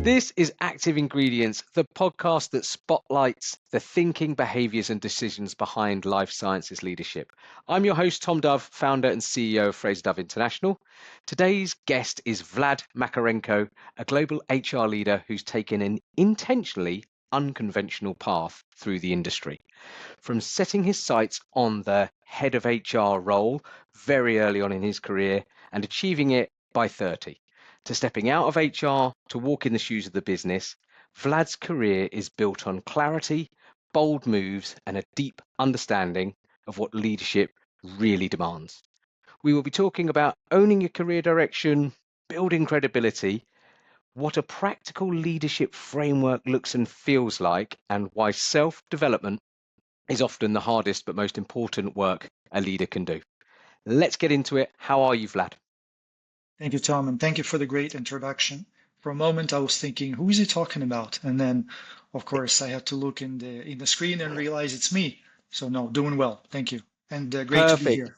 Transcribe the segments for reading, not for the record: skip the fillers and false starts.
This is Active Ingredients, the podcast that spotlights the thinking, behaviors, and decisions behind life sciences leadership. I'm your host, Tom Dove, founder and CEO of Fraser Dove International. Today's guest is Vlad Makarenko, a global HR leader who's taken an intentionally unconventional path through the industry. From setting his sights on the head of HR role very early on in his career and achieving it by 30, to stepping out of HR to walk in the shoes of the business, Vlad's career is built on clarity, bold moves, and a deep understanding of what leadership really demands. We will be talking about owning your career direction, building credibility, what a practical leadership framework looks and feels like, and why self-development is often the hardest but most important work a leader can do. Let's get into it. How are you, Vlad? Thank you, Tom, and thank you for the great introduction. For a moment, I was thinking, who is he talking about? And then, of course, I had to look in the screen and realize it's me. So no, doing well. Thank you, and great to be Perfect. here.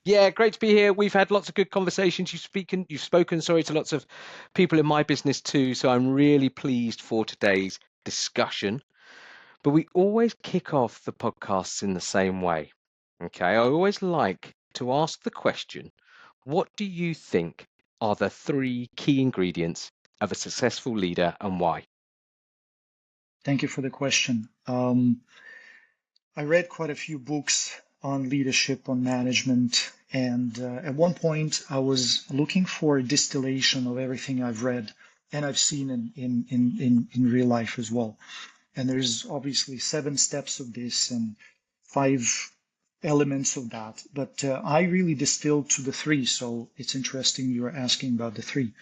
Yeah, great to be here. We've had lots of good conversations. You've spoken, sorry, to lots of people in my business too. So I'm really pleased for today's discussion. But we always kick off the podcasts in the same way. Okay, I always like to ask the question, what do you think are the three key ingredients of a successful leader and why? Thank you for the question. I read quite a few books on leadership, on management, and at one point I was looking for a distillation of everything I've read and I've seen in real life as well. And there's obviously 7 steps of this and 5 elements of that. But I really distilled to the 3. So it's interesting you're asking about the 3.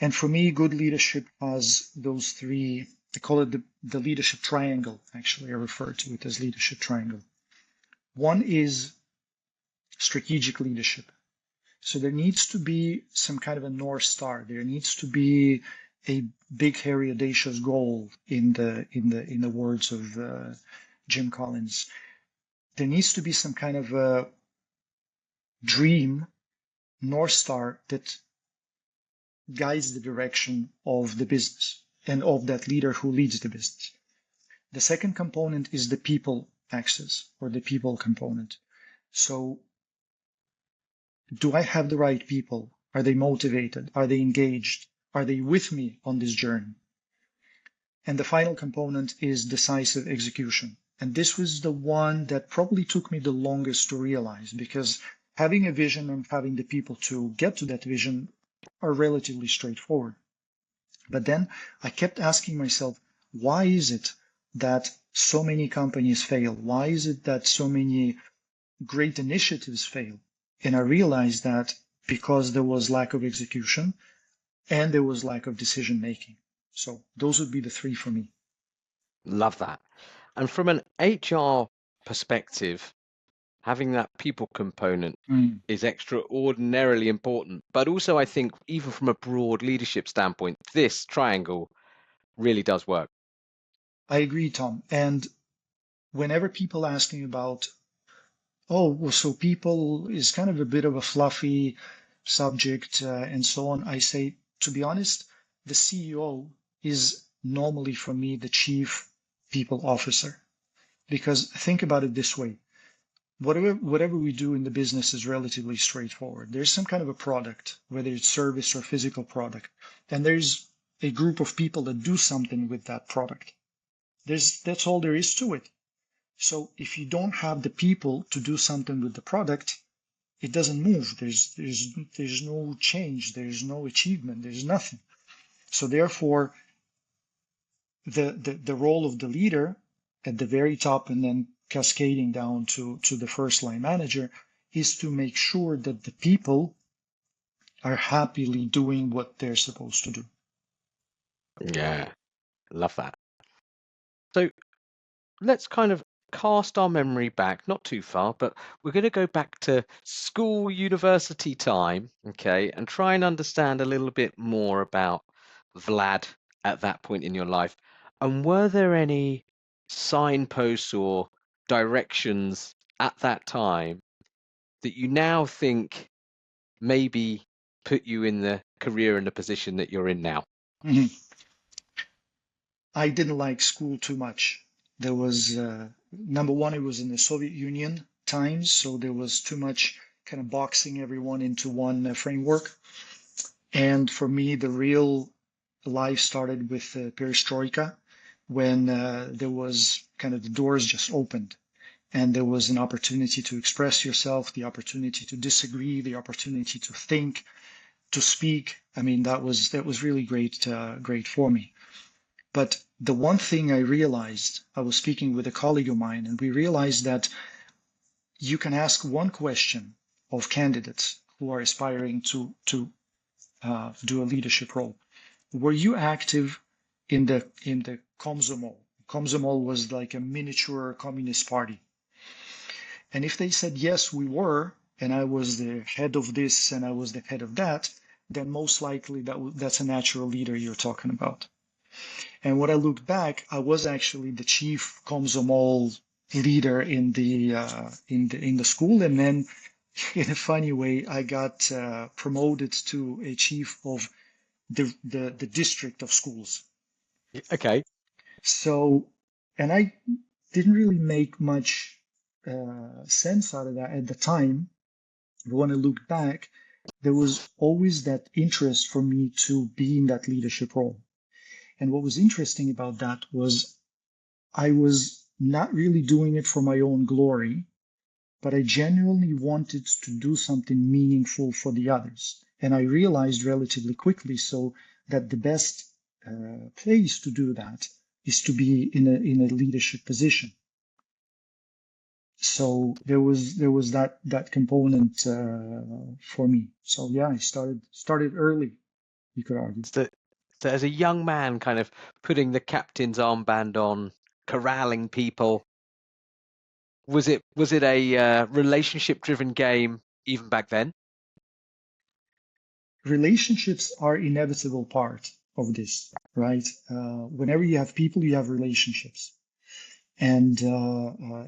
And for me, good leadership has those 3. I call it the leadership triangle. Actually, I refer to it as leadership triangle. One is strategic leadership. So there needs to be some kind of a North Star. There needs to be a big, hairy, audacious goal in the words of Jim Collins. There needs to be some kind of a dream, North Star that guides the direction of the business and of that leader who leads the business. The second component is the people axis or the people component. So do I have the right people? Are they motivated? Are they engaged? Are they with me on this journey? And the final component is decisive execution. And this was the one that probably took me the longest to realize, because having a vision and having the people to get to that vision are relatively straightforward. But then I kept asking myself, why is it that so many companies fail? Why is it that so many great initiatives fail? And I realized that because there was lack of execution and there was lack of decision making. So those would be the 3 for me. Love that. And from an HR perspective, having that people component Mm. is extraordinarily important. But also, I think, even from a broad leadership standpoint, this triangle really does work. I agree, Tom. And whenever people ask me about, oh, well, so people is kind of a bit of a fluffy subject and so on, I say, to be honest, the CEO is normally for me the chief people officer. Because think about it this way. Whatever we do in the business is relatively straightforward. There's some kind of a product, whether it's service or physical product, and there's a group of people that do something with that product. That's all there is to it. So if you don't have the people to do something with the product, it doesn't move. There's no change. There's no achievement. There's nothing. So therefore, the role of the leader at the very top and then cascading down to the first line manager is to make sure that the people are happily doing what they're supposed to do. Yeah, love that. So let's kind of cast our memory back, not too far, but we're going to go back to school, university time, okay, and try and understand a little bit more about Vlad at that point in your life. And were there any signposts or directions at that time that you now think maybe put you in the career and the position that you're in now? Mhm. I didn't like school too much. There was number one, it was in the Soviet Union times, so there was too much kind of boxing everyone into one framework. And for me, the real life started with perestroika, when there was kind of the doors just opened and there was an opportunity to express yourself, the opportunity to disagree, the opportunity to think, to speak. I mean, that was really great for me. But the one thing I realized, I was speaking with a colleague of mine, and we realized that you can ask one question of candidates who are aspiring to do a leadership role. Were you active in the Komsomol? Komsomol was like a miniature communist party. And if they said yes, we were, and I was the head of this and I was the head of that, then most likely that's a natural leader you're talking about. And when I looked back, I was actually the chief Komsomol leader in the school, and then in a funny way, I got promoted to a chief of the district of schools. Okay. So, and I didn't really make much sense out of that at the time. But when I look back, there was always that interest for me to be in that leadership role. And what was interesting about that was I was not really doing it for my own glory, but I genuinely wanted to do something meaningful for the others. And I realized relatively quickly so that the best place to do that is to be in a leadership position. So there was that component for me. So yeah, I started early, you could argue. So, so as a young man, kind of putting the captain's armband on, corralling people, was it a relationship-driven game even back then? Relationships are inevitable part of this, right? Whenever you have people, you have relationships. And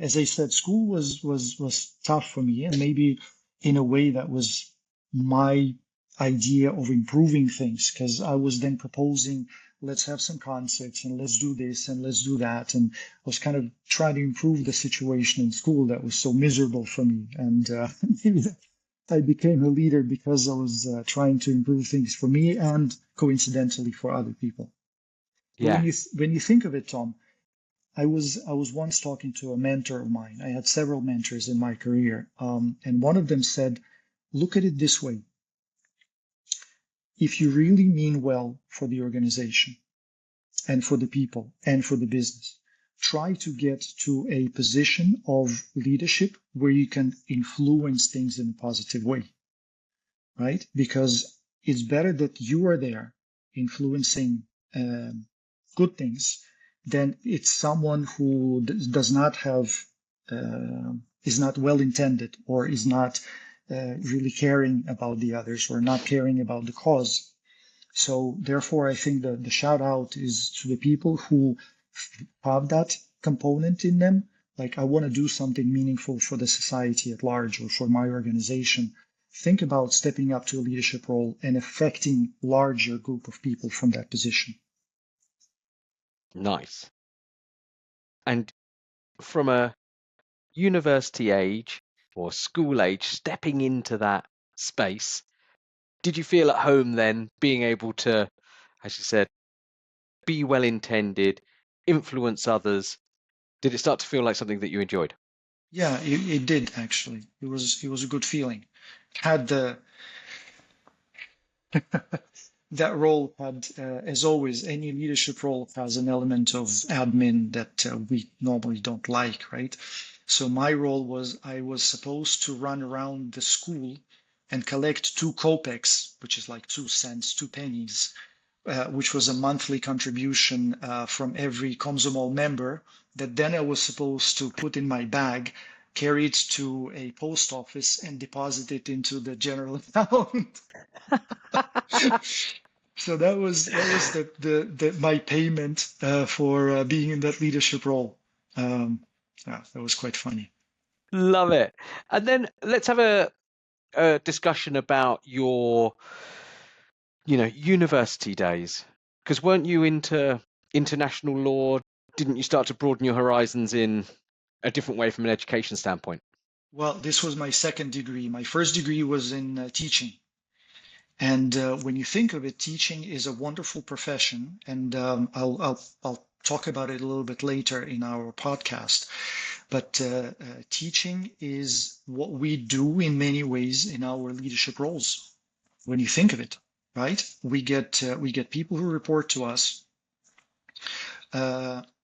as I said, school was tough for me, and maybe in a way that was my idea of improving things, because I was then proposing, let's have some concerts and let's do this and let's do that, and I was kind of trying to improve the situation in school that was so miserable for me, and maybe I became a leader because I was trying to improve things for me and coincidentally for other people. But when Yeah. you think of it, Tom, I was once talking to a mentor of mine. I had several mentors in my career, and one of them said, "Look at it this way: if you really mean well for the organization and for the people and for the business, try to get to a position of leadership where you can influence things in a positive way, right? Because it's better that you are there influencing good things than it's someone who does not have, is not well intended or is not really caring about the others or not caring about the cause. So therefore, I think the shout out is to the people who have that component in them. Like, I want to do something meaningful for the society at large or for my organization. Think about stepping up to a leadership role and affecting larger group of people from that position. Nice. And from a university age or school age, stepping into that space, did you feel at home then, being able to, as you said, be well intended, influence others? Did it start to feel like something that you enjoyed? Yeah, it did actually. It was a good feeling. Had the that role had, as always, any leadership role has an element of admin that we normally don't like, right? So my role was I was supposed to run around the school and collect 2 kopecks, which is like 2 cents, 2 pennies, which was a monthly contribution from every Komsomol member that then I was supposed to put in my bag, carry it to a post office and deposit it into the general account. So that was the my payment for being in that leadership role. Yeah, that was quite funny. Love it. And then let's have a discussion about your, university days. Because weren't you into international law? Didn't you start to broaden your horizons in a different way from an education standpoint? Well, this was my second degree. My first degree was in teaching. And when you think of it, teaching is a wonderful profession. And I'll talk about it a little bit later in our podcast. But teaching is what we do in many ways in our leadership roles. When you think of it, right? We get people who report to us.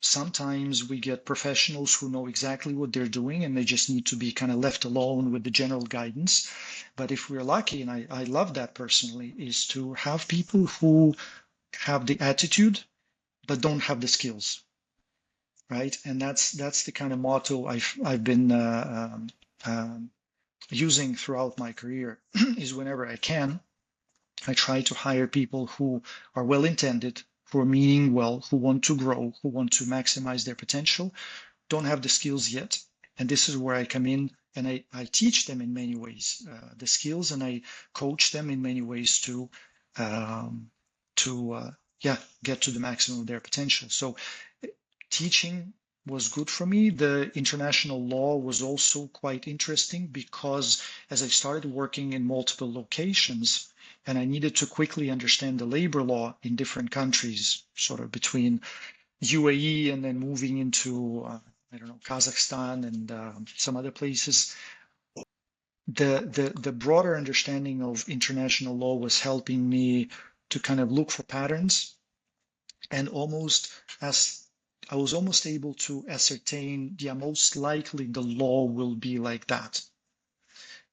Sometimes we get professionals who know exactly what they're doing and they just need to be kind of left alone with the general guidance. But if we're lucky, and I love that personally, is to have people who have the attitude but don't have the skills, right? And that's the kind of motto I've been using throughout my career is whenever I can, I try to hire people who are well intended, who are meaning well, who want to grow, who want to maximize their potential, don't have the skills yet. And this is where I come in and I teach them in many ways the skills, and I coach them in many ways um, to get to the maximum of their potential. So teaching was good for me. The international law was also quite interesting because as I started working in multiple locations and I needed to quickly understand the labor law in different countries, sort of between UAE and then moving into, I don't know, Kazakhstan and some other places. The broader understanding of international law was helping me to kind of look for patterns and almost as I was almost able to ascertain, yeah, most likely the law will be like that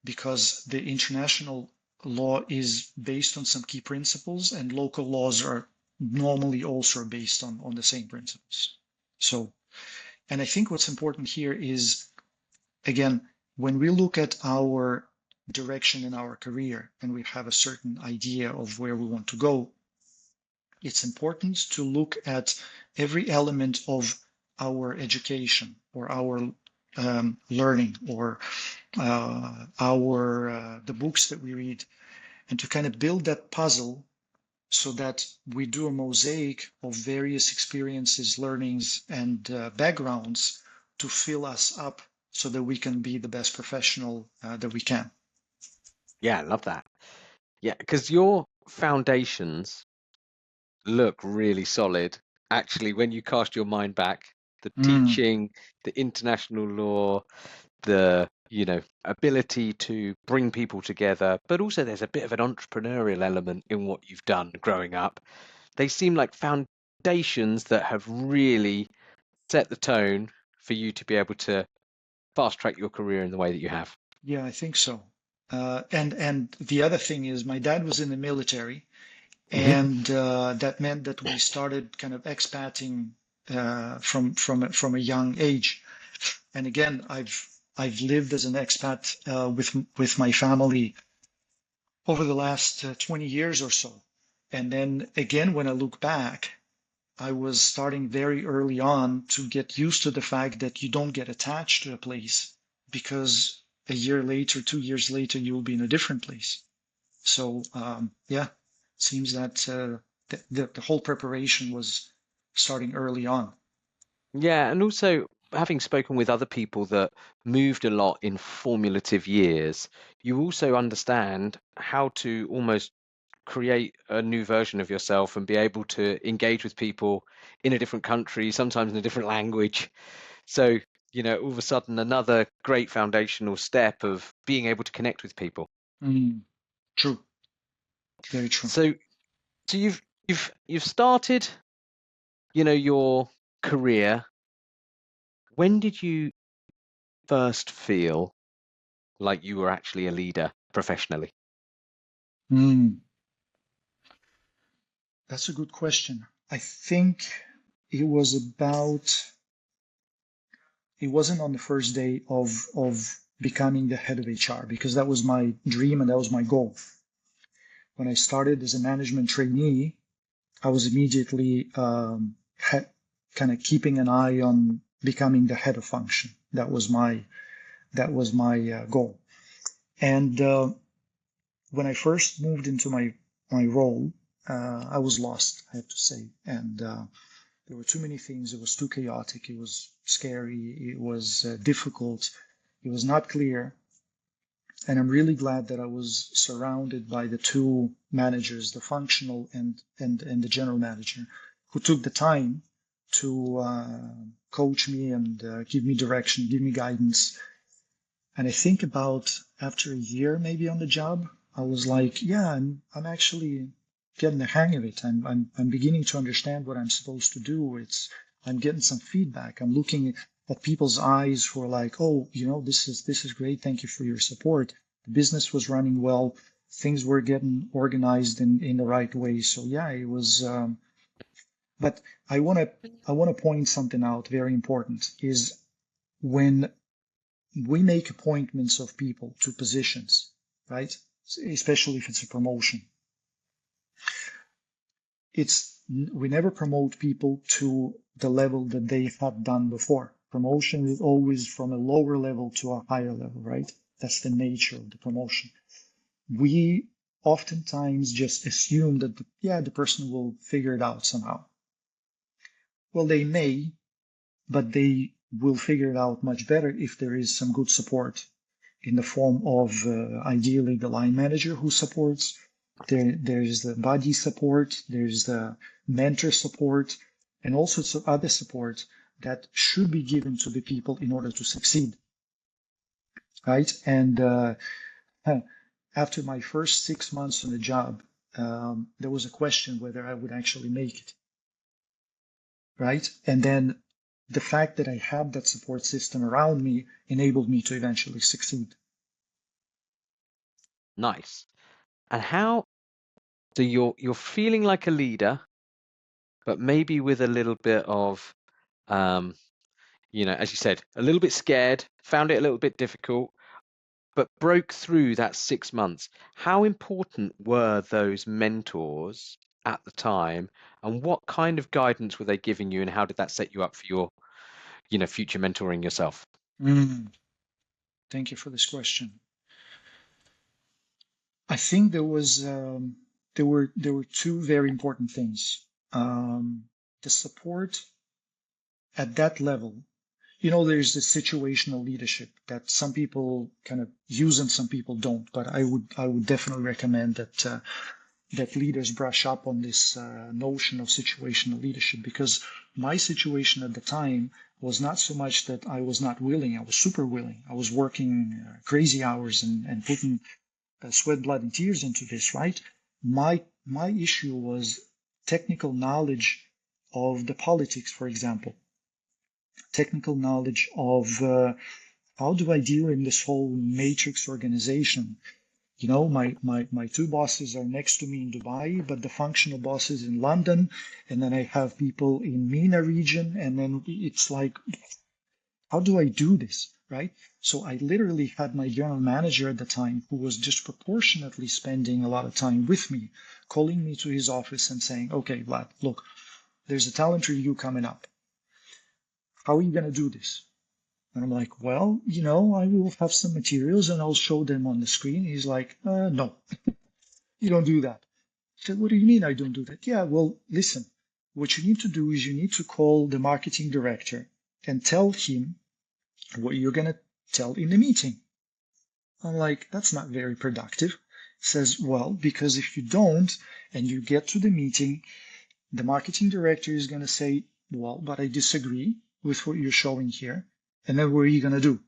because the international law is based on some key principles and local laws are normally also based on the same principles. So, and I think what's important here is, again, when we look at our direction in our career and we have a certain idea of where we want to go, it's important to look at every element of our education or our learning or the books that we read, and to kind of build that puzzle so that we do a mosaic of various experiences, learnings, and backgrounds to fill us up so that we can be the best professional that we can. Yeah, I love that. Yeah, because your foundations look really solid. Actually, when you cast your mind back, the Mm, teaching, the international law, the, ability to bring people together, but also there's a bit of an entrepreneurial element in what you've done growing up. They seem like foundations that have really set the tone for you to be able to fast track your career in the way that you have. yeah, I think so. And the other thing is, my dad was in the military, Hmm. and that meant that we started kind of expating from a young age. And again, I've lived as an expat with my family over the last 20 years or so. And then again, when I look back, I was starting very early on to get used to the fact that you don't get attached to a place because a year later, 2 years later, you will be in a different place. So yeah, seems that the whole preparation was starting early on. Yeah, and also having spoken with other people that moved a lot in formative years, you also understand how to almost create a new version of yourself and be able to engage with people in a different country, sometimes in a different language. So, all of a sudden, another great foundational step of being able to connect with people. Mm, true, very true. So, so you've started, your career. When did you first feel like you were actually a leader professionally? Mm, that's a good question. I think it was about, it wasn't on the first day of becoming the head of HR because that was my dream and that was my goal. When I started as a management trainee, I was immediately kind of keeping an eye on becoming the head of function. That was my goal. And when I first moved into my role, I was lost, I have to say. And There were too many things. It was too chaotic. It was scary. It was difficult. It was not clear. And I'm really glad that I was surrounded by the two managers, the functional and the general manager, who took the time to coach me and give me direction, give me guidance. And I think about after a year maybe on the job, I was like, yeah, I'm actually getting the hang of it. I'm beginning to understand what I'm supposed to do. I'm getting some feedback. I'm looking at people's eyes who are like, oh, this is great. Thank you for your support. The business was running well. Things were getting organized in the right way. So yeah, it was. But I want to point something out very important is when we make appointments of people to positions, right? Especially if it's a promotion. We never promote people to the level that they have done before. Promotion is always from a lower level to a higher level, right? That's the nature of the promotion. We oftentimes just assume that, the person will figure it out somehow. Well, they may, but they will figure it out much better if there is some good support in the form of ideally the line manager who supports. There's the body support, there's the mentor support, and all sorts of other support that should be given to the people in order to succeed, right? And after my first 6 months on the job, there was a question whether I would actually make it, right? And then the fact that I had that support system around me enabled me to eventually succeed. Nice. And how so you're feeling like a leader, but maybe with a little bit of um, as you said, a little bit scared, found it a little bit difficult, but broke through that 6 months. How important were those mentors at the time, and what kind of guidance were they giving you, and how did that set you up for your, future mentoring yourself? Thank you for this question. I think there were two very important things. The support at that level. There's this situational leadership that some people kind of use and some people don't. But I would definitely recommend that leaders brush up on this notion of situational leadership, because my situation at the time was not so much that I was not willing. I was super willing. I was working crazy hours and putting sweat, blood, and tears into this, right? My issue was technical knowledge of the politics, for example, technical knowledge of how do I deal in this whole matrix organization. My two bosses are next to me in Dubai, but the functional boss is in London, and then I have people in MENA region, and then it's like, how do I do this, right? So I literally had my general manager at the time, who was disproportionately spending a lot of time with me, calling me to his office and saying, okay, Vlad, look, there's a talent review coming up. How are you going to do this? And I'm like, well, I will have some materials and I'll show them on the screen. He's like, no, you don't do that. I said, what do you mean I don't do that? Yeah, well, listen, what you need to do is you need to call the marketing director and tell him what you're going to tell in the meeting. I'm like, that's not very productive. He says, well, because if you don't and you get to the meeting, the marketing director is going to say, well, but I disagree with what you're showing here. And then what are you going to do?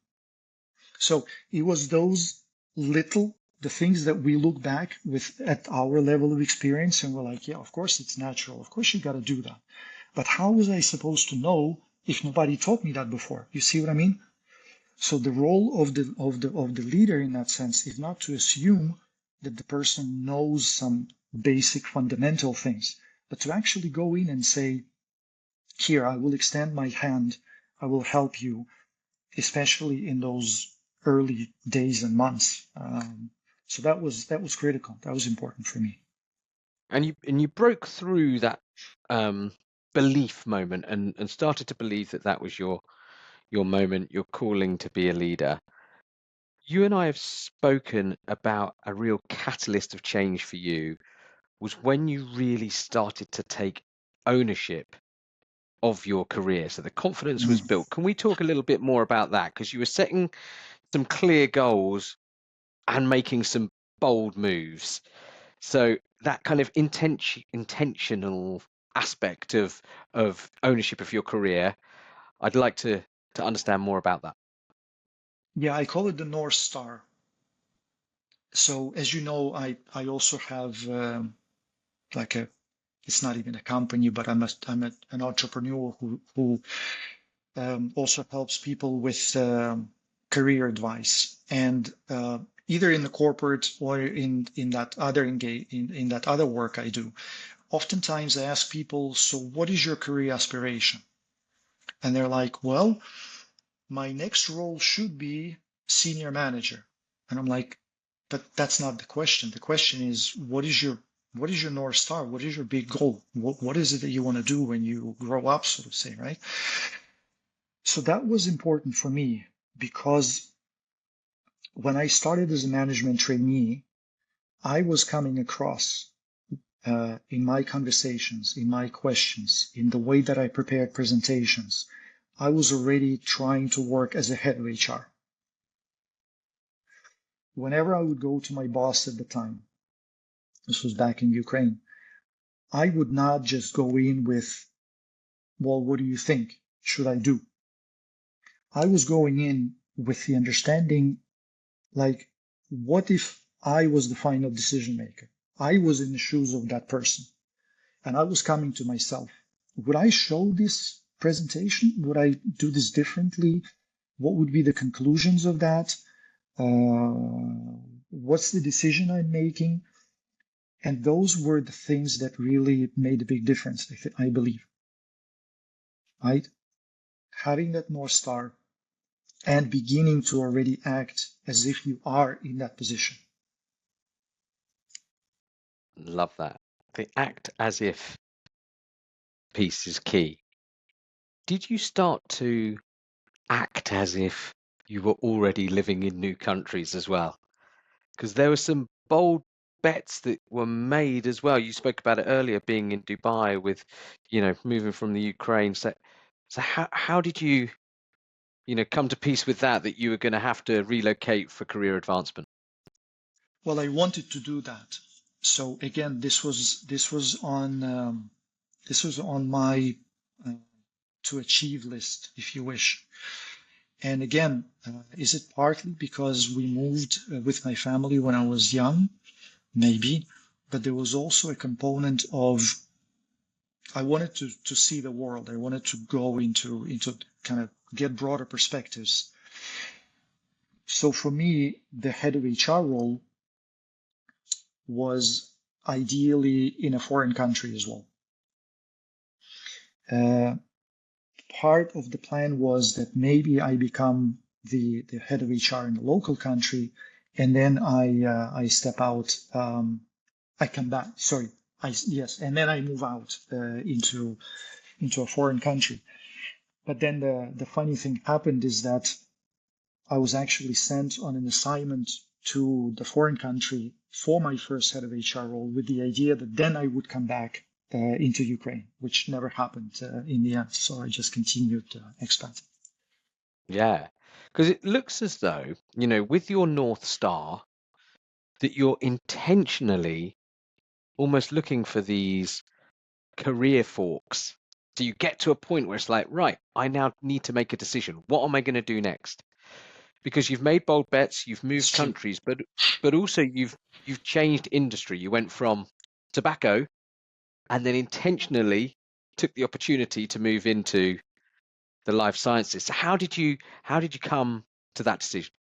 So it was those the things that we look back with at our level of experience and we're like, yeah, of course it's natural. Of course you got to do that. But how was I supposed to know if nobody taught me that before? You see what I mean? So the role of the leader in that sense is not to assume that the person knows some basic fundamental things, but to actually go in and say, here, I will extend my hand, I will help you, especially in those early days and months. So that was critical. That was important for me. And you broke through that um, belief moment and started to believe that that was your moment, your calling to be a leader. You and I have spoken about a real catalyst of change for you was when you really started to take ownership of your career. So the confidence was Mm. built. Can we talk a little bit more about that? Because you were setting some clear goals and making some bold moves. So that kind of intentional aspect of ownership of your career, I'd like to understand more about that. Yeah, I call it the North Star. So as you know, I also have like a it's not even a company, but an entrepreneur who also helps people with career advice, and either in the corporate or in that other in that other work I do. Oftentimes I ask people, so what is your career aspiration? And they're like, well, my next role should be senior manager. And I'm like, but that's not the question. The question is, what is your North Star? What is your big goal? What is it that you want to do when you grow up, so to say, right? So that was important for me because when I started as a management trainee, I was coming across in my conversations, in my questions, in the way that I prepared presentations, I was already trying to work as a head of HR. Whenever I would go to my boss at the time, this was back in Ukraine, I would not just go in with, well, what do you think? Should I do? I was going in with the understanding, like, what if I was the final decision maker? I was in the shoes of that person and I was coming to myself. Would I show this presentation? Would I do this differently? What would be the conclusions of that? What's the decision I'm making? And those were the things that really made a big difference, I believe, right? Having that North Star and beginning to already act as if you are in that position. Love that. The act as if piece is key. Did you start to act as if you were already living in new countries as well? Because there were some bold bets that were made as well. You spoke about it earlier, being in Dubai with, moving from the Ukraine. So how did you, come to peace with that you were going to have to relocate for career advancement? Well, I wanted to do that. So again, this was on my uh, to achieve list, if you wish. And again, is it partly because we moved with my family when I was young? Maybe. But there was also a component of I wanted to see the world. I wanted to go into kind of get broader perspectives. So for me, the head of HR role was ideally in a foreign country as well. Uh, Part of the plan was that maybe I become the head of HR in the local country, and then I step out. I come back. Sorry, yes, and then I move out into a foreign country. But then the funny thing happened is that I was actually sent on an assignment to the foreign country for my first head of HR role with the idea that then I would come back into Ukraine, which never happened in the end. So I just continued expat. Yeah, because it looks as though, with your North Star, that you're intentionally almost looking for these career forks. So you get to a point where it's like, right, I now need to make a decision. What am I going to do next? Because you've made bold bets, you've It's moved true. countries, but also you've changed industry. You went from tobacco and then intentionally took the opportunity to move into the life sciences. So how did you come to that decision?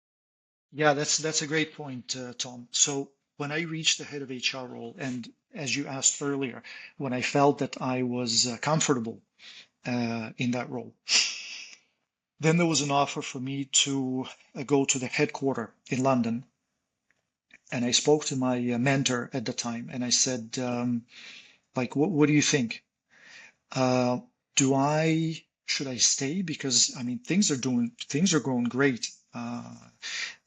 Yeah, that's a great point, Tom. So when I reached the head of HR role, and as you asked earlier, when I felt that I was comfortable in that role, then there was an offer for me to go to the headquarter in London. And I spoke to my mentor at the time, and I said, like, what do you think? Uh, should I stay? Because I mean, things are going great.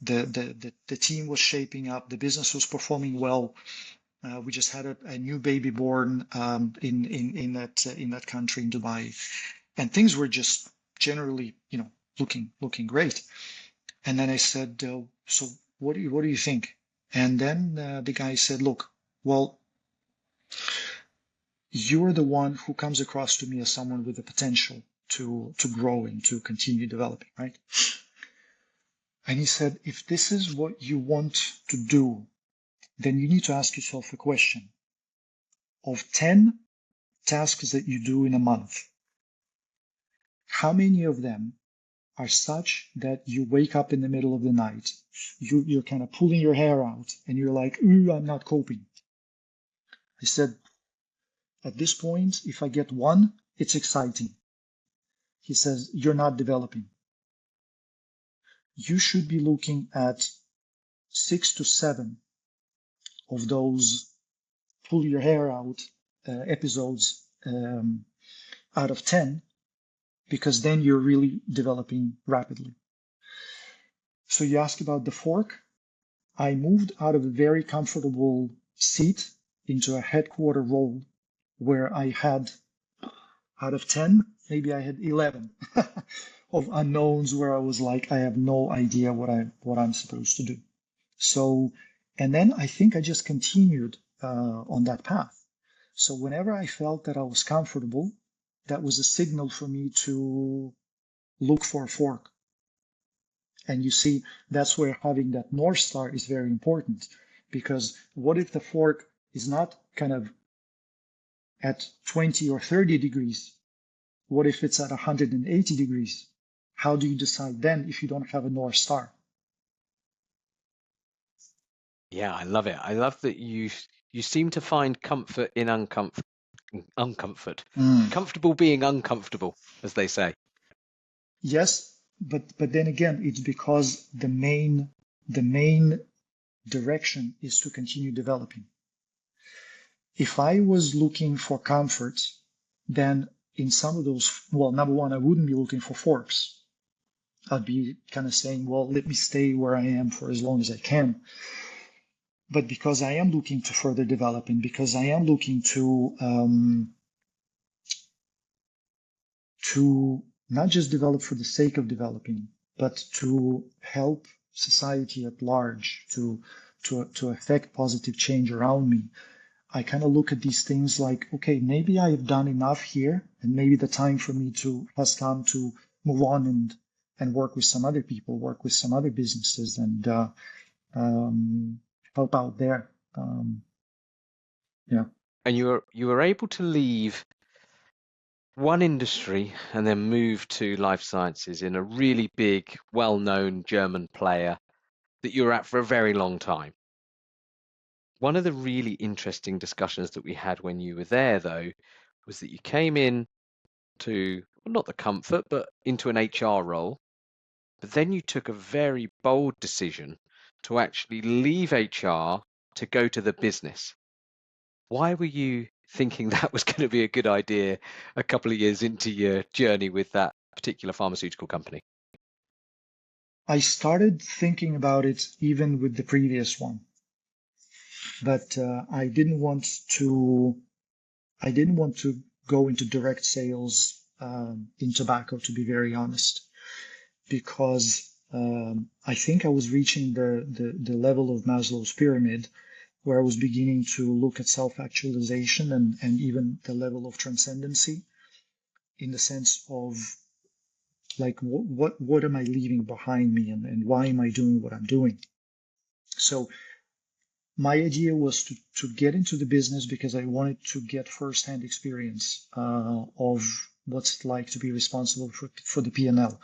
The team was shaping up, the business was performing well. We just had a new baby born in that country, in Dubai, and things were just generally, looking great. And then I said, so what do you think? And then the guy said, look, well, you're the one who comes across to me as someone with the potential to grow and to continue developing, right? And he said, if this is what you want to do, then you need to ask yourself a question. Of 10 tasks that you do in a month, how many of them are such that you wake up in the middle of the night, you're kind of pulling your hair out, and you're like, ooh, I'm not coping? I said, at this point, if I get one, it's exciting. He says, you're not developing. You should be looking at 6 to 7 of those pull your hair out episodes out of 10, because then you're really developing rapidly. So you ask about the fork. I moved out of a very comfortable seat into a headquarter role where I had, out of 10, maybe I had 11 of unknowns, where I was like, I have no idea what I'm supposed to do. So, and then I think I just continued on that path. So whenever I felt that I was comfortable, that was a signal for me to look for a fork. And you see, that's where having that North Star is very important, because what if the fork is not kind of at 20 or 30 degrees? What if it's at 180 degrees? How do you decide then if you don't have a North Star? Yeah, I love it. I love that you seem to find comfort in uncomfort. Mm. Comfortable being uncomfortable, as they say. Yes, but then again, it's because the main direction is to continue developing. If I was looking for comfort, then in some of those, well, number one, I wouldn't be looking for forks. I'd be kind of saying, well, let me stay where I am for as long as I can. But because I am looking to further develop, and because I am looking to not just develop for the sake of developing, but to help society at large, to affect positive change around me, I kind of look at these things like, okay, maybe I have done enough here, and maybe the time for me has come to move on and work with some other people, work with some other businesses, and um, help out there. Yeah. And you were able to leave one industry and then move to life sciences in a really big, well-known German player that you were at for a very long time. One of the really interesting discussions that we had when you were there, though, was that you came in to, well, not the comfort, but into an HR role. But then you took a very bold decision to actually leave HR to go to the business. Why were you thinking that was going to be a good idea a couple of years into your journey with that particular pharmaceutical company? I started thinking about it even with the previous one, but I didn't want to go into direct sales in tobacco, to be very honest, because I think I was reaching the level of Maslow's pyramid, where I was beginning to look at self-actualization and even the level of transcendency, in the sense of like, what am I leaving behind me, and why am I doing what I'm doing? So my idea was to get into the business because I wanted to get firsthand experience of what's it like to be responsible for the P&L.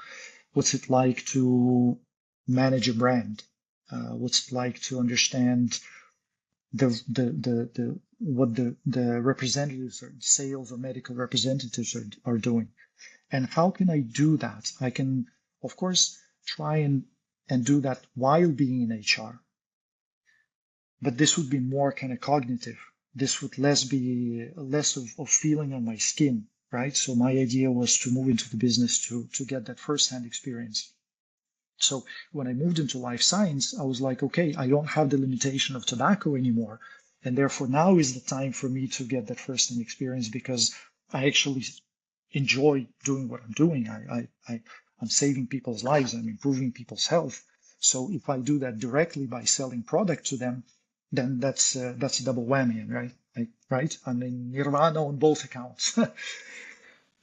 What's it like to manage a brand? What's it like to understand what the representatives or sales or medical representatives are doing? And how can I do that? I can, of course, try and do that while being in HR. But this would be more kind of cognitive. This would be less of feeling on my skin, right? So my idea was to move into the business to get that firsthand experience. So when I moved into life science, I was like, okay, I don't have the limitation of tobacco anymore. And therefore now is the time for me to get that first-hand experience because I actually enjoy doing what I'm doing. I'm saving people's lives. I'm improving people's health. So if I do that directly by selling product to them, then that's a double whammy, right? Right? I'm in nirvana on both accounts.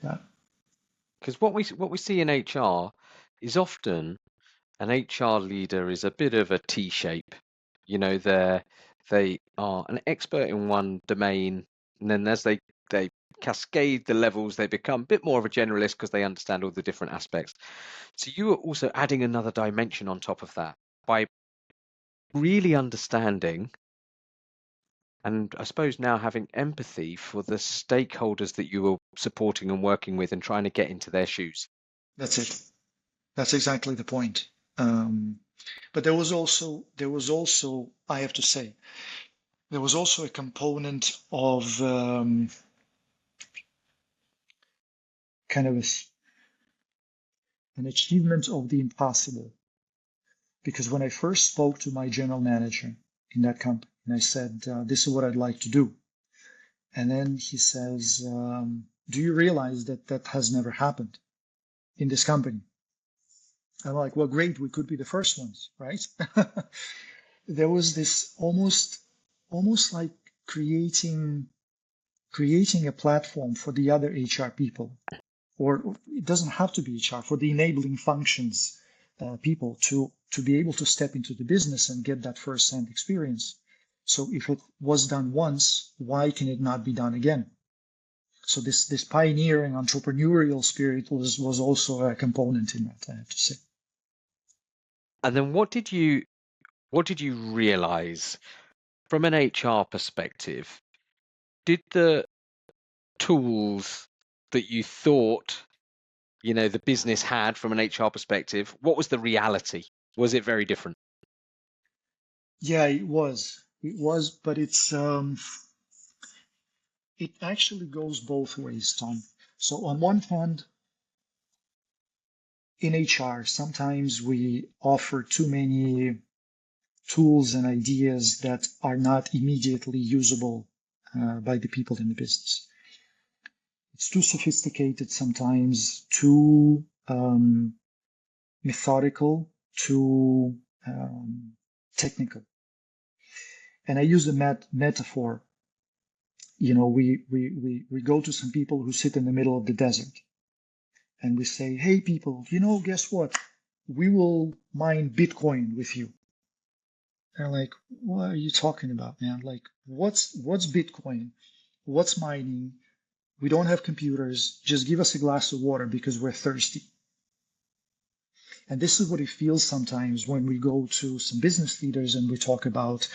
Yeah, Because what we see in HR is often an HR leader is a bit of a T-shape. You know, they are an expert in one domain, and then as they cascade the levels, they become a bit more of a generalist because they understand all the different aspects. So you are also adding another dimension on top of that by really understanding and I suppose now having empathy for the stakeholders that you were supporting and working with and trying to get into their shoes. that's it. That's exactly the point. But there was also, I have to say, there was also a component of kind of an achievement of the impossible. Because when I first spoke to my general manager in that company, and I said, this is what I'd like to do. And then he says, do you realize that that has never happened in this company? I'm like, well, great, we could be the first ones, right? There was this almost like creating a platform for the other HR people, or it doesn't have to be HR, for the enabling functions people to be able to step into the business and get that first-hand experience. So if it was done once, why can it not be done again? So this pioneering entrepreneurial spirit was also a component in that, I have to say. And then what did you realize from an HR perspective? Did the tools that you thought, the business had from an HR perspective, what was the reality? Was it very different? Yeah, it was. It was, but it actually goes both ways, Tom. So on one hand, in HR, sometimes we offer too many tools and ideas that are not immediately usable by the people in the business. It's too sophisticated sometimes, too methodical, too technical. And I use the metaphor. We go to some people who sit in the middle of the desert and we say, hey, people, guess what? We will mine Bitcoin with you. They're like, what are you talking about, man? Like, what's Bitcoin? What's mining? We don't have computers. Just give us a glass of water because we're thirsty. And this is what it feels sometimes when we go to some business leaders and we talk about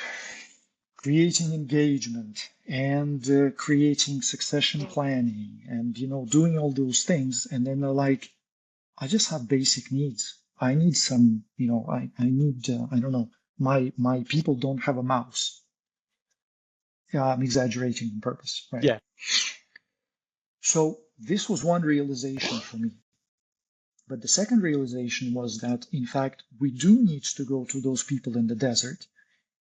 creating engagement and creating succession planning and doing all those things. And then they're like, I just have basic needs. I need some, I need, I don't know, my people don't have a mouse. I'm exaggerating on purpose, right? Yeah. So this was one realization for me. But the second realization was that, in fact, we do need to go to those people in the desert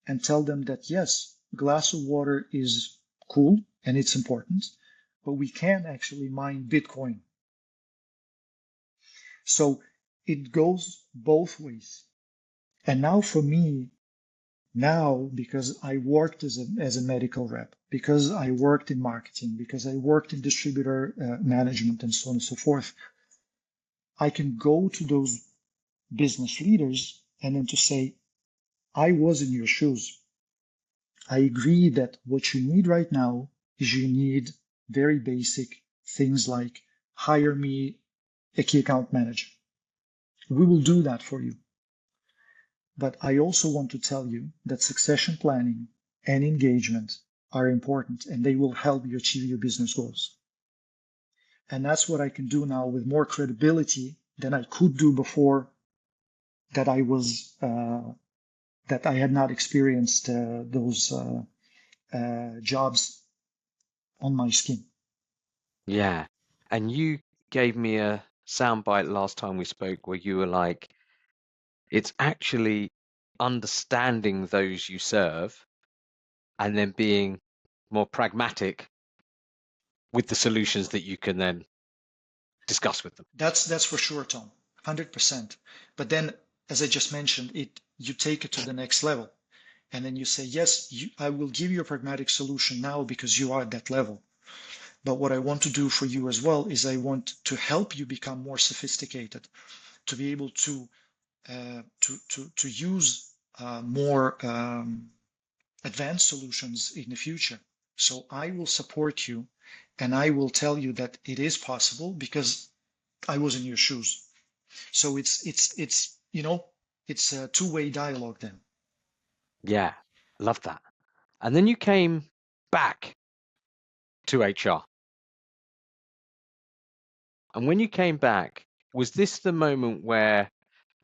and tell them that, yes, a glass of water is cool and it's important, but we can actually mine Bitcoin. So it goes both ways. And now for me, because I worked as a medical rep, because I worked in marketing, because I worked in distributor management and so on and so forth, I can go to those business leaders and then to say, I was in your shoes. I agree that what you need right now is you need very basic things like hire me a key account manager. We will do that for you. But I also want to tell you that succession planning and engagement are important and they will help you achieve your business goals. And that's what I can do now with more credibility than I could do before that that I had not experienced those jobs on my skin. Yeah. And you gave me a soundbite last time we spoke where you were like, it's actually understanding those you serve and then being more pragmatic with the solutions that you can then discuss with them. That's for sure, Tom. 100%. But then, as I just mentioned, you take it to the next level. And then you say, yes, I will give you a pragmatic solution now because you are at that level. But what I want to do for you as well is I want to help you become more sophisticated, to be able to use more advanced solutions in the future. So I will support you, and I will tell you that it is possible because I was in your shoes. So it's it's a two-way dialogue then. Yeah, love that. And then you came back to HR. And when you came back, was this the moment where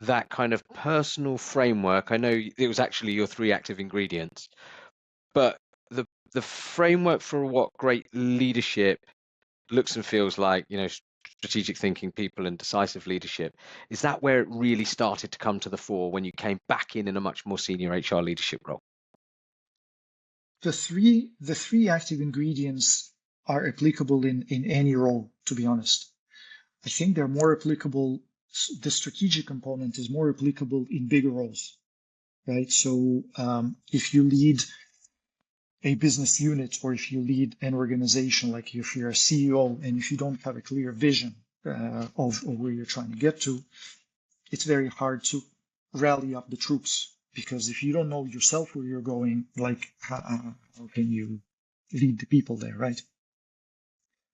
that kind of personal framework, I know it was actually your three active ingredients, but the framework for what great leadership looks and feels like, strategic thinking, people, and decisive leadership, is that where it really started to come to the fore when you came back in a much more senior HR leadership role? The three active ingredients are applicable in any role, to be honest. I think they're more applicable. The strategic component is more applicable in bigger roles, right? So if you lead a business unit or if you lead an organization, like if you're a CEO and if you don't have a clear vision of where you're trying to get to, it's very hard to rally up the troops, because if you don't know yourself where you're going, like how can you lead the people there, right?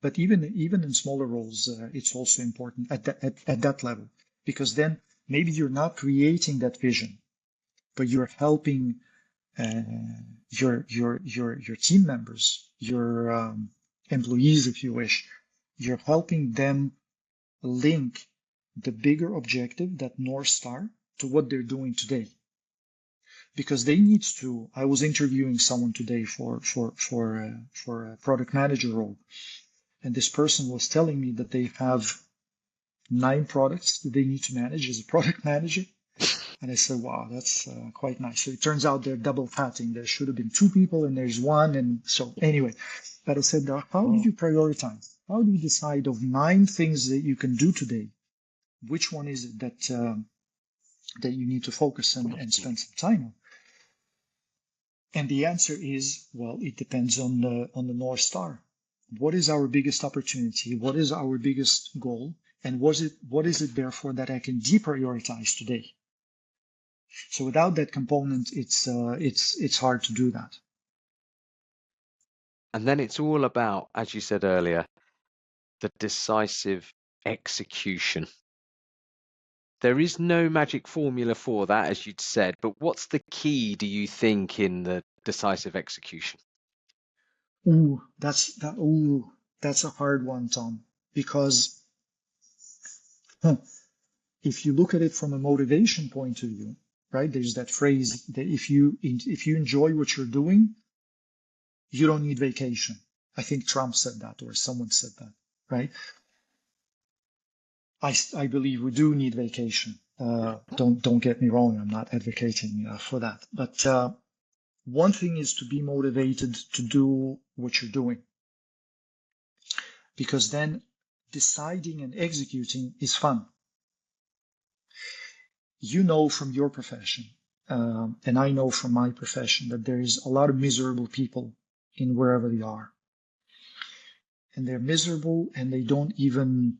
But even in smaller roles, it's also important at that level, because then maybe you're not creating that vision, but you're helping your team members, your employees, if you wish. You're helping them link the bigger objective, that North Star, to what they're doing today. Because they need to. I was interviewing someone today for a product manager role, and this person was telling me that they have 9 products that they need to manage as a product manager. And I said, wow, that's quite nice. So it turns out they're double hatting. There should have been 2 people and there's 1. And so anyway, but I said, how do you prioritize? How do you decide of 9 things that you can do today? Which one is it that you need to focus and spend some time on? And the answer is, well, it depends on the North Star. What is our biggest opportunity? What is our biggest goal? And what is it therefore that I can deprioritize today? So without that component, it's hard to do that. And then it's all about, as you said earlier, the decisive execution. There is no magic formula for that, as you'd said, but what's the key, do you think, in the decisive execution? That's a hard one, Tom, because if you look at it from a motivation point of view, right? There's that phrase that if you enjoy what you're doing, you don't need vacation. I think Trump said that, or someone said that, right? I believe we do need vacation. Don't get me wrong. I'm not advocating for that. But one thing is to be motivated to do what you're doing, because then deciding and executing is fun. You know from your profession, and I know from my profession, that there is a lot of miserable people in wherever they are. And they're miserable and they don't even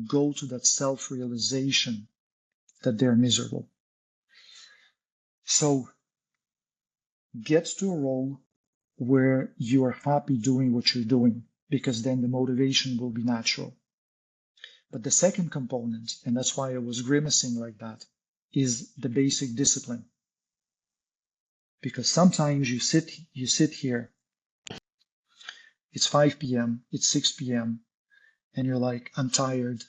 go to that self-realization that they're miserable. So get to a role where you are happy doing what you're doing, because then the motivation will be natural. But the second component, and that's why I was grimacing like that, is the basic discipline. Because sometimes you sit here, it's 5 p.m., it's 6 p.m., and you're like, I'm tired.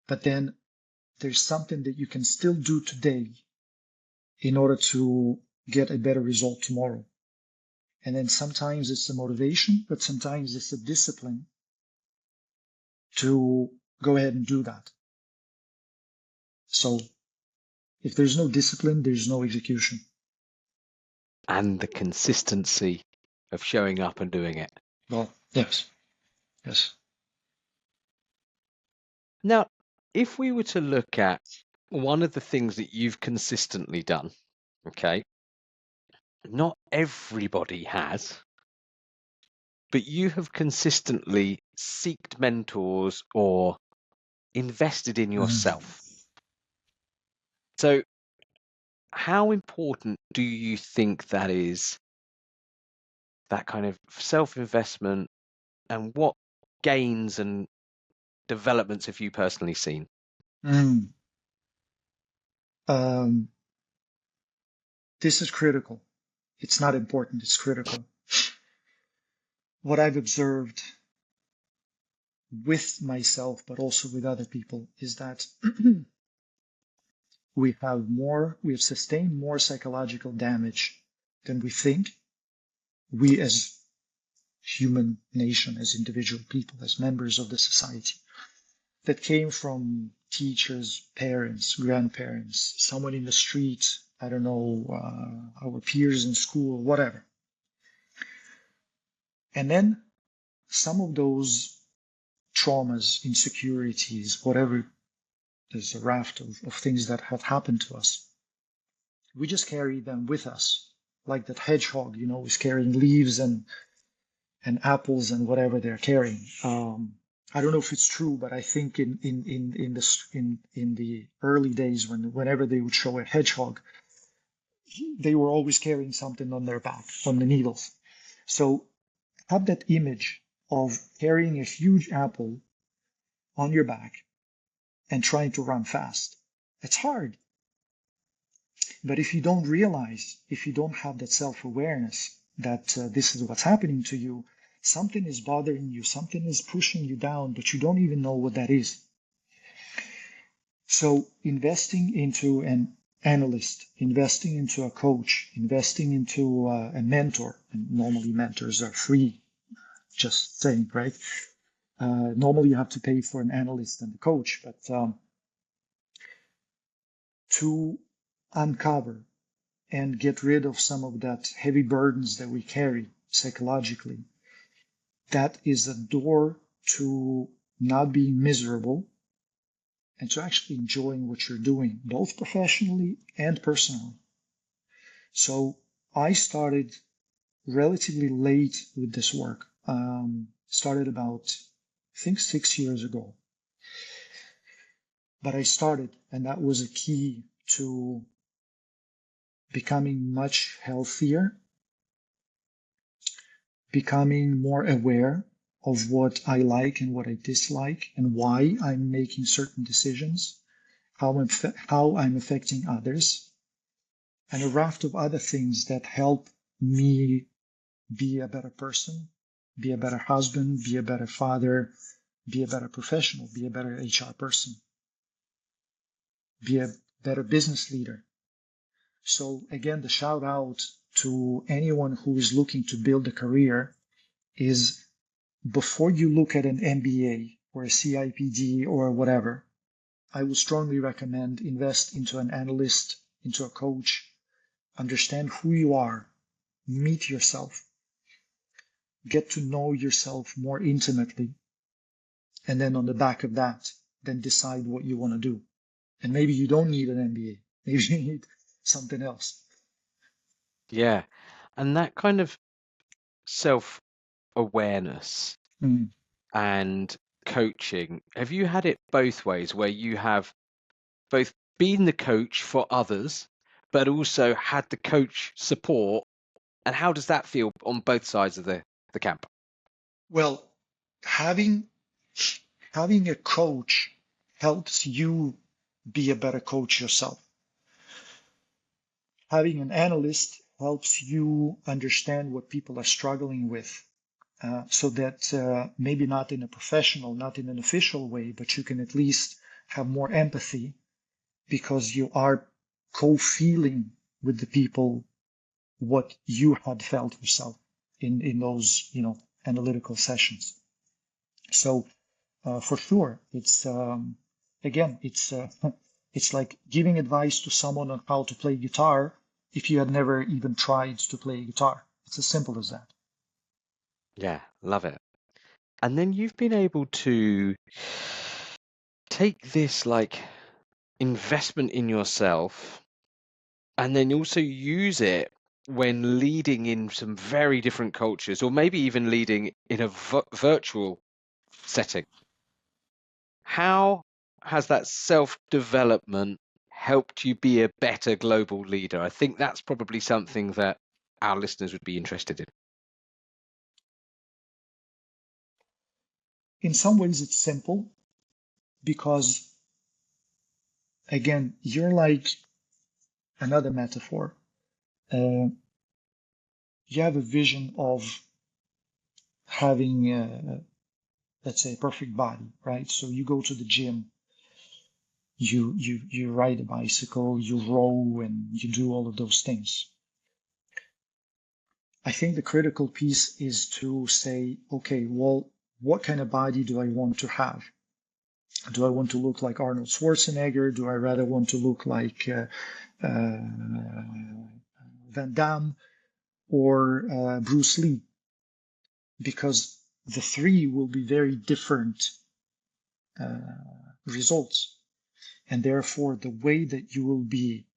But then there's something that you can still do today in order to get a better result tomorrow. And then sometimes it's the motivation, but sometimes it's the discipline to go ahead and do that. So if there's no discipline, there's no execution. and the consistency of showing up and doing it. Well, yes, yes. Now, if we were to look at one of the things that you've consistently done, okay, not everybody has, but you have consistently sought mentors or invested in yourself. So, how important do you think that is, that kind of self-investment, and what gains and developments have you personally seen? Mm. Um, this is critical. It's not important, it's critical. What I've observed with myself, but also with other people, is that we have sustained more psychological damage than we think. We as human nation, as individual people, as members of the society, that came from teachers, parents, grandparents, someone in the street, I don't know, our peers in school, whatever. And then some of those traumas, insecurities, whatever, there's a raft of things that have happened to us. We just carry them with us, like that hedgehog, is carrying leaves and apples and whatever they're carrying. I don't know if it's true, but I think in the early days, whenever they would show a hedgehog, they were always carrying something on their back, on the needles. So have that image of carrying a huge apple on your back and trying to run fast. It's hard. But if you don't realize, if you don't have that self-awareness that this is what's happening to you, something is bothering you, something is pushing you down, but you don't even know what that is. So investing into an analyst, investing into a coach, investing into a mentor, and normally mentors are free, just saying, right? Normally you have to pay for an analyst and a coach, but to uncover and get rid of some of that heavy burdens that we carry psychologically, that is a door to not being miserable and to actually enjoying what you're doing, both professionally and personally. So I started relatively late with this work. Started about, I think, 6 years ago. But I started, and that was a key to becoming much healthier, becoming more aware of what I like and what I dislike and why I'm making certain decisions, how I'm affecting others, and a raft of other things that help me be a better person, be a better husband, be a better father, be a better professional, be a better HR person, be a better business leader. So again, the shout out to anyone who is looking to build a career is, before you look at an MBA or a CIPD or whatever, I would strongly recommend invest into an analyst, into a coach, understand who you are, meet yourself, get to know yourself more intimately, and then on the back of that, then decide what you want to do. And maybe you don't need an MBA. Maybe you need something else. Yeah. And that kind of self-awareness Mm. and coaching, have you had it both ways where you have both been the coach for others, but also had the coach support? And how does that feel on both sides of the camp? Well, having a coach helps you be a better coach yourself. Having an analyst helps you understand what people are struggling with, so that maybe not in a professional, not in an official way, but you can at least have more empathy because you are co-feeling with the people what you had felt yourself in those analytical sessions. So for sure, it's again, it's it's like giving advice to someone on how to play guitar if you had never even tried to play a guitar. It's as simple as that. Yeah, love it. And then you've been able to take this like investment in yourself and then also use it when leading in some very different cultures, or maybe even leading in a virtual setting. How has that self-development helped you be a better global leader? I think that's probably something that our listeners would be interested in. In some ways, it's simple because, again, you're like another metaphor. Uh, you have a vision of having, let's say, a perfect body, right? So you go to the gym, you ride a bicycle, you row, and you do all of those things. I think the critical piece is to say, okay, well, what kind of body do I want to have? Do I want to look like Arnold Schwarzenegger? Do I rather want to look like Van Damme or Bruce Lee? Because the three will be very different results. And therefore, the way that you will be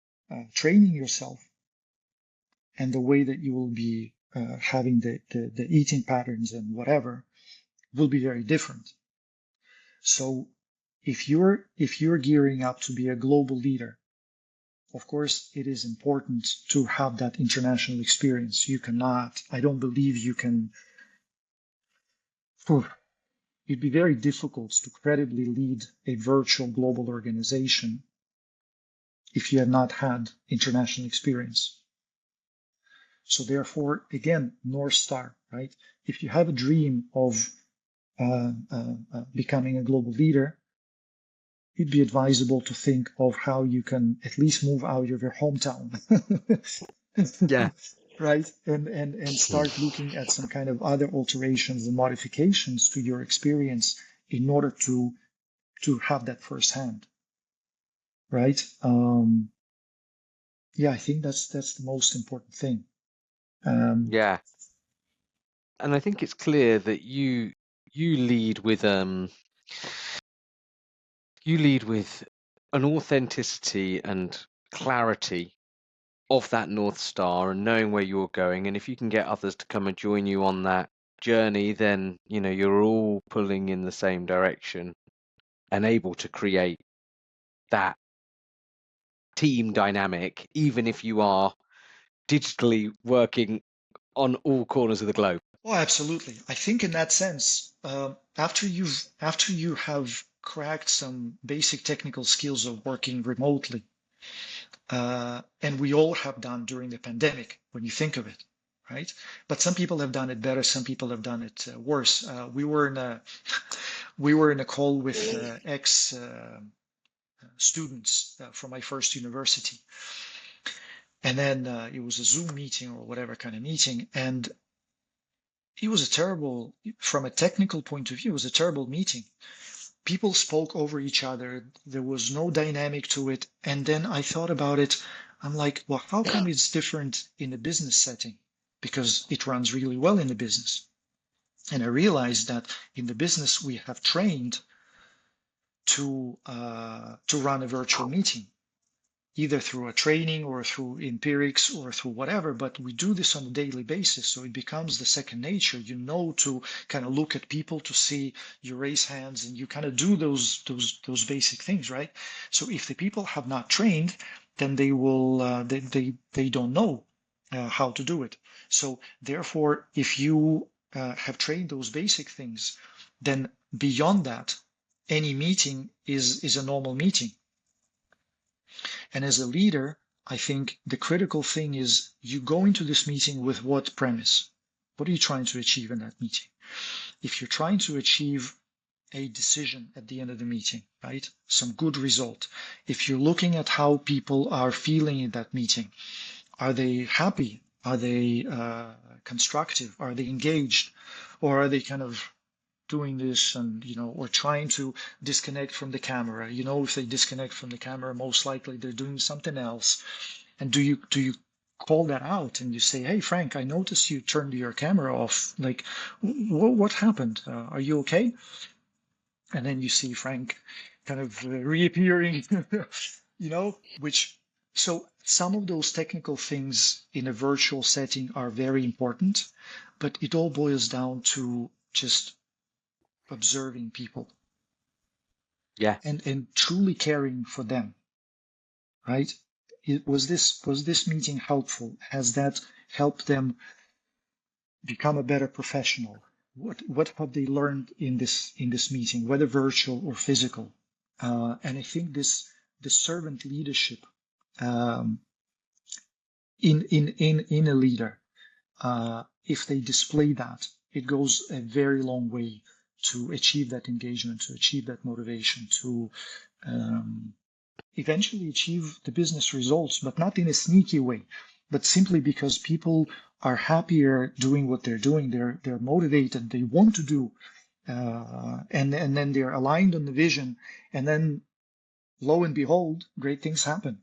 training yourself and the way that you will be having the eating patterns and whatever will be very different. So if you're gearing up to be a global leader, of course, it is important to have that international experience. You cannot, I don't believe you can, it'd be very difficult to credibly lead a virtual global organization if you have not had international experience. So therefore, again, North Star, right? If you have a dream of becoming a global leader, it'd be advisable to think of how you can at least move out of your hometown. Yeah. Right? And start looking at some kind of other alterations and modifications to your experience in order to have that firsthand. Right? Yeah, I think that's the most important thing. Yeah. And I think it's clear that you lead with an authenticity and clarity of that North Star and knowing where you're going. And if you can get others to come and join you on that journey, then you're all pulling in the same direction and able to create that team dynamic, even if you are digitally working on all corners of the globe. Oh, absolutely. I think in that sense, after you have cracked some basic technical skills of working remotely, and we all have done during the pandemic, when you think of it, right? But some people have done it better. Some people have done it worse. We were in a we were in a call with ex students from my first university, and then it was a Zoom meeting or whatever kind of meeting, and it was a terrible, from a technical point of view, it was a terrible meeting. People spoke over each other. There was no dynamic to it. And then I thought about it. I'm like, well, how come it's different in a business setting? Because it runs really well in the business. And I realized that in the business we have trained to run a virtual meeting, either through a training or through empirics or through whatever, but we do this on a daily basis. So it becomes the second nature, to kind of look at people, to see, you raise hands and you kind of do those basic things, right? So if the people have not trained, then they will, they don't know how to do it. So therefore, if you have trained those basic things, then beyond that, any meeting is a normal meeting. And as a leader, I think the critical thing is you go into this meeting with what premise? What are you trying to achieve in that meeting? If you're trying to achieve a decision at the end of the meeting, right? Some good result. If you're looking at how people are feeling in that meeting, are they happy? Are they constructive? Are they engaged? Or are they kind of doing this and or trying to disconnect from the camera? If they disconnect from the camera, most likely they're doing something else. And do you call that out and you say, "Hey, Frank, I noticed you turned your camera off. Like, what happened? Are you okay?" And then you see Frank kind of reappearing, which, so some of those technical things in a virtual setting are very important, but it all boils down to just observing people Yeah. and truly caring for them, right? Was this meeting helpful? Has that helped them become a better professional? What have they learned in this meeting, whether virtual or physical? And I think this servant leadership um, in a leader, if they display that, it goes a very long way to achieve that engagement, to achieve that motivation, to um, eventually achieve the business results, but not in a sneaky way, but simply because people are happier doing what they're doing. They're motivated. They want to do, and then they're aligned on the vision. And then, lo and behold, great things happen.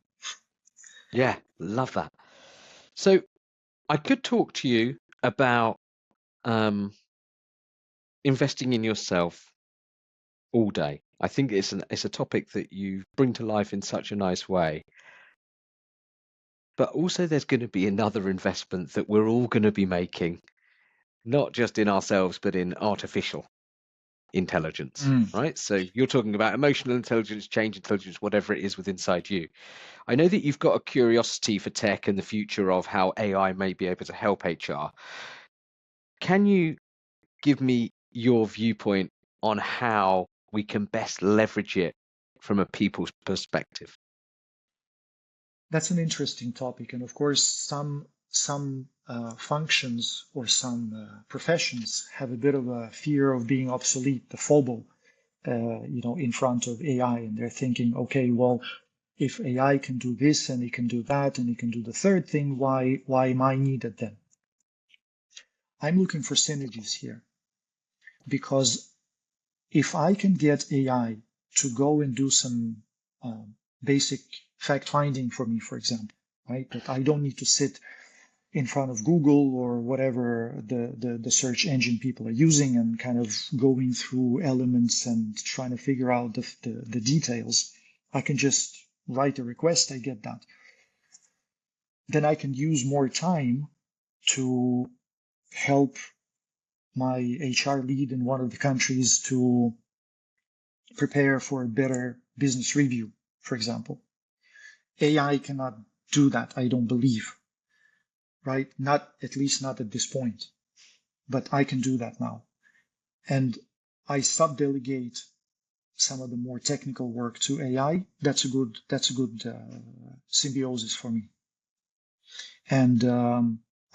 Yeah. Love that. So I could talk to you about um, investing in yourself all day. I think it's a topic that you bring to life in such a nice way. But also, there's going to be another investment that we're all going to be making, not just in ourselves, but in artificial intelligence, Mm. right? So you're talking about emotional intelligence, change intelligence, whatever it is within inside you. I know that you've got a curiosity for tech and the future of how AI may be able to help HR. Can you give me your viewpoint on how we can best leverage it from a people's perspective? That's an interesting topic, and of course, some functions or some professions have a bit of a fear of being obsolete, the FOBO, in front of AI, and they're thinking, okay, well, if AI can do this and it can do that and it can do the third thing, why am I needed then? I'm looking for synergies here, because if I can get AI to go and do some basic fact finding for me, for example, right, that I don't need to sit in front of Google or whatever the search engine people are using and kind of going through elements and trying to figure out the details. I can just write a request, I get that. Then I can use more time to help my HR lead in one of the countries to prepare for a better business review, for example. AI cannot do that, I don't believe, right? Not, at least not at this point, but I can do that now. And I sub-delegate some of the more technical work to AI. That's a good symbiosis for me. And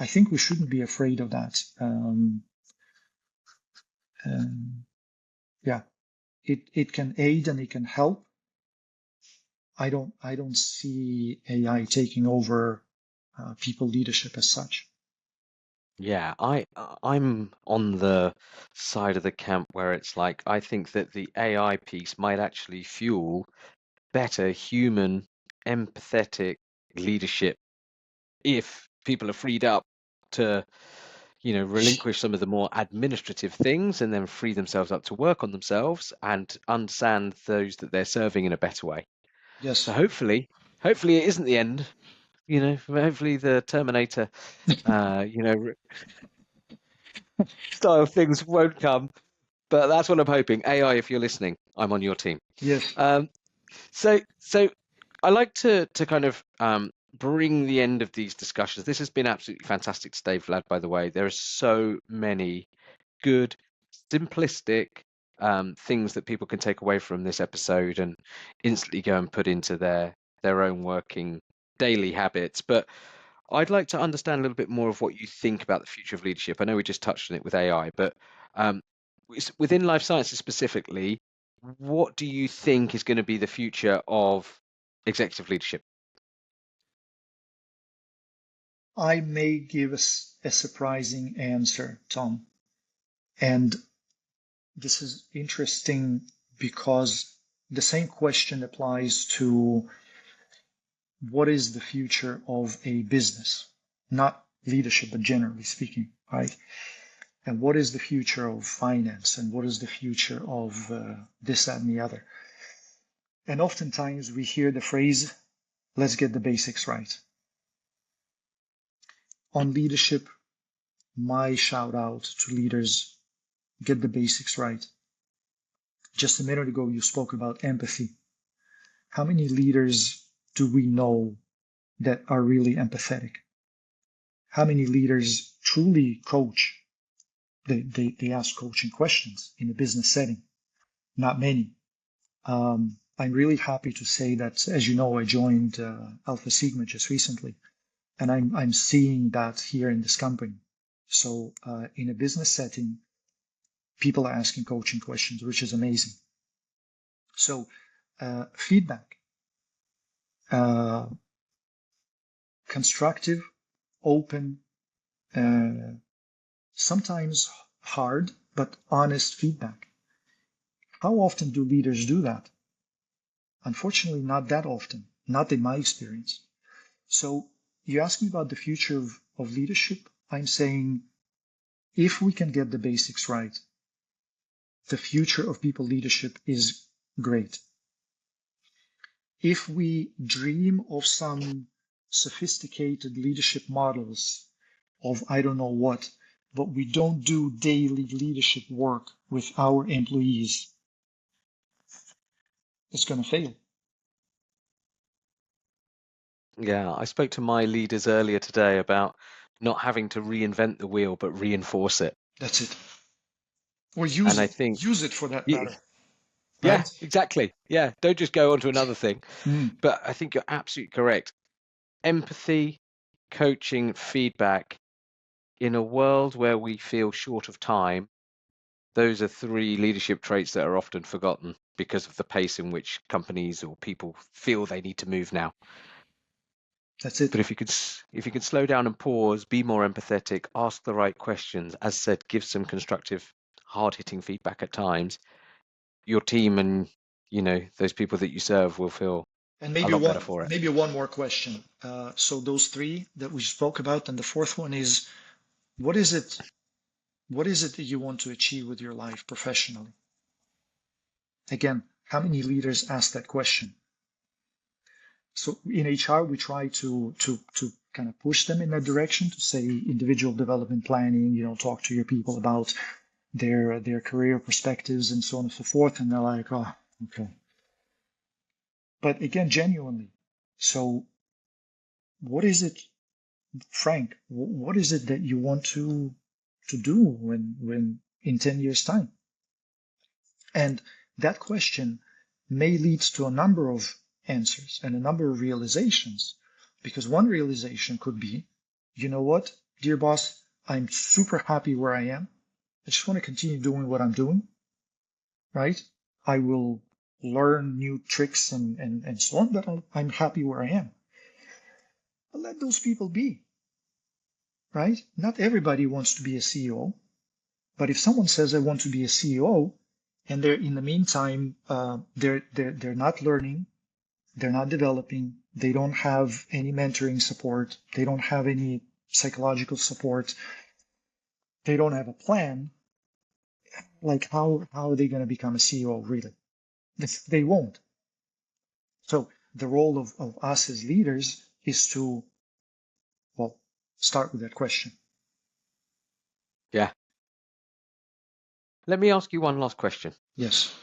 I think we shouldn't be afraid of that. Yeah, it can aid and it can help. I don't see AI taking over people leadership as such. Yeah, I'm on the side of the camp where it's like I think that the AI piece might actually fuel better human, empathetic leadership if people are freed up to, relinquish some of the more administrative things and then free themselves up to work on themselves and understand those that they're serving in a better way. So Yes, hopefully it isn't the end, hopefully the Terminator, style things won't come, but that's what I'm hoping. AI, if you're listening, I'm on your team. yes, Um, so I like to kind of bring the end of these discussions. This has been absolutely fantastic today, Vlad, by the way. There are so many good, simplistic things that people can take away from this episode and instantly go and put into their own working daily habits. But I'd like to understand a little bit more of what you think about the future of leadership. I know we just touched on it with AI, but um, within life sciences specifically, what do you think is going to be the future of executive leadership? I may give us a surprising answer, Tom. And this is interesting because the same question applies to what is the future of a business. not leadership, but generally speaking, right? And what is the future of finance, and what is the future of this, that, and the other? And oftentimes we hear the phrase, let's get the basics right. On leadership, my shout out to leaders, get the basics right. Just a minute ago, you spoke about empathy. How many leaders do we know that are really empathetic? How many leaders truly coach? They ask coaching questions in a business setting. Not many. I'm really happy to say that, as you know, I joined Alpha Sigma just recently, and I'm seeing that here in this company. So in a business setting, people are asking coaching questions, which is amazing. So feedback, constructive, open, sometimes hard, but honest feedback. How often do leaders do that? Unfortunately, not that often, not in my experience. So you ask me about the future of leadership. I'm saying if we can get the basics right, the future of people leadership is great. If we dream of some sophisticated leadership models of I don't know what, but we don't do daily leadership work with our employees, it's going to fail. Yeah, I spoke to my leaders earlier today about not having to reinvent the wheel, but reinforce it. That's it. Or And I think, use it for that yeah, matter, yeah, right? exactly. Yeah, don't just go on to another thing. Mm, But I think you're absolutely correct. Empathy, coaching, feedback, in a world where we feel short of time, those are three leadership traits that are often forgotten because of the pace in which companies or people feel they need to move now. that's it. But if you could slow down and pause, be more empathetic, ask the right questions, as said, give some constructive, hard-hitting feedback at times, your team and those people that you serve will feel And a lot better for it. maybe one more question. So those three that we spoke about, and the fourth one is, what is it? What is it that you want to achieve with your life professionally? Again, how many leaders ask that question? So in HR, we try to kind of push them in that direction to say individual development planning, talk to your people about their career perspectives and so on and so forth. And they're like, oh, okay. But again, genuinely. So what is it, Frank, what is it that you want to do when in 10 years time? And that question may lead to a number of answers and a number of realizations, because one realization could be, you know what, dear boss, I'm super happy where I am. I just want to continue doing what I'm doing, right? I will learn new tricks and so on, but I'm happy where I am. But let those people be, right? Not everybody wants to be a CEO, but if someone says I want to be a CEO, and they're in the meantime they're not learning, they're not developing, they don't have any mentoring support, they don't have any psychological support, they don't have a plan, like how are they going to become a CEO really? They won't. So the role of us as leaders is to, well, start with that question. Yeah. Let me ask you one last question. Yes.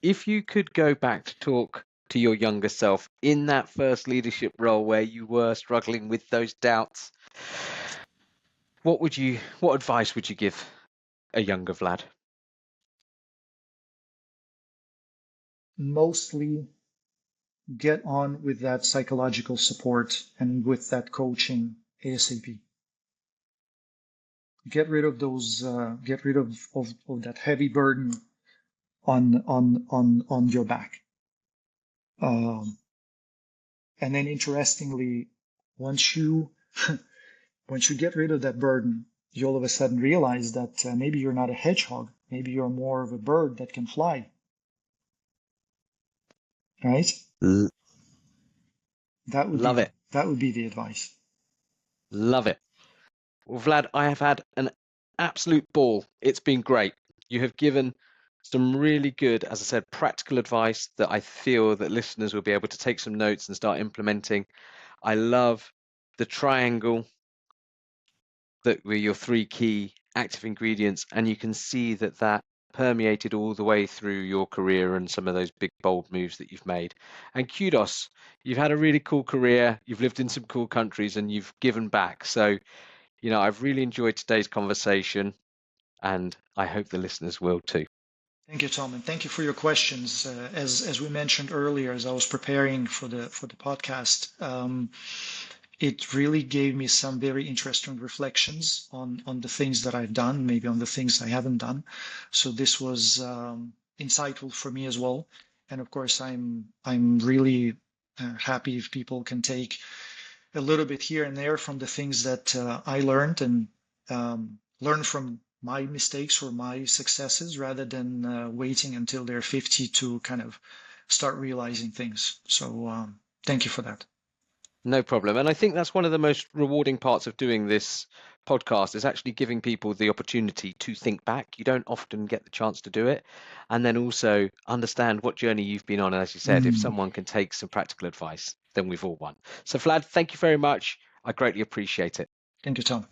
If you could go back to talk to your younger self in that first leadership role where you were struggling with those doubts, what advice would you give a younger Vlad? Mostly get on with that psychological support and with that coaching ASAP. Get rid of those, get rid of that heavy burden on your back. Um, and then interestingly, once you once you get rid of that burden, you all of a sudden realize that maybe you're not a hedgehog, maybe you're more of a bird that can fly, right? L- That would be Love it. the advice. Love it. Well, Vlad, I have had an absolute ball. It's been great. You have given some really good, as I said, practical advice that I feel that listeners will be able to take some notes and start implementing. I love the triangle that were your three key active ingredients, and you can see that that permeated all the way through your career and some of those big bold moves that you've made. And kudos, you've had a really cool career, you've lived in some cool countries, and you've given back. So, I've really enjoyed today's conversation, and I hope the listeners will too. Thank you, Tom, and thank you for your questions. As we mentioned earlier, as I was preparing for the podcast, it really gave me some very interesting reflections on the things that I've done, maybe on the things I haven't done. So this was insightful for me as well. And of course, I'm really happy if people can take a little bit here and there from the things that I learned and learn from my mistakes or my successes rather than waiting until they're 50 to kind of start realizing things. So thank you for that. No problem. And I think that's one of the most rewarding parts of doing this podcast is actually giving people the opportunity to think back. You don't often get the chance to do it. And then also understand what journey you've been on. And as you said, if Mm. someone can take some practical advice, then we've all won. So, Vlad, thank you very much. I greatly appreciate it. Thank you, Tom.